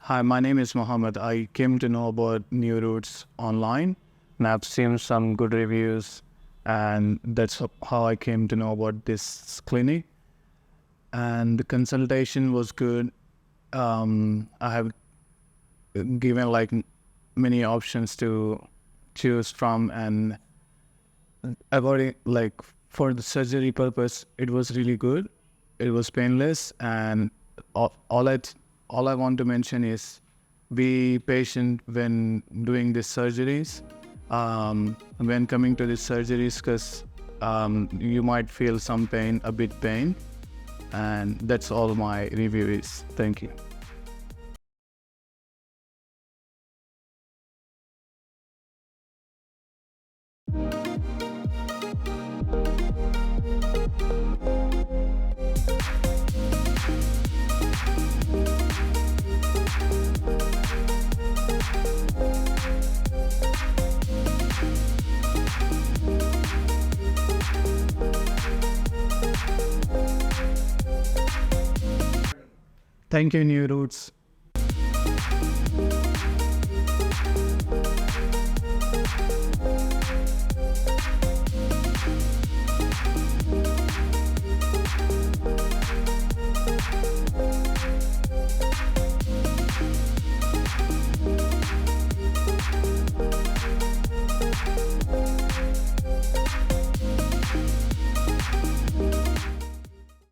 Hi, my name is Mohammed. I came to know about New Roots online, and I've seen some good reviews, and that's how I came to know about this clinic. And the consultation was good. I have given many options to choose from, and about it, for the surgery purpose, it was really good. It was painless, and all, all I all I want to mention is be patient when doing these surgeries. When coming to these surgeries, because you might feel some pain, a bit pain, and that's all my review is. Thank you. Thank you, New Roots.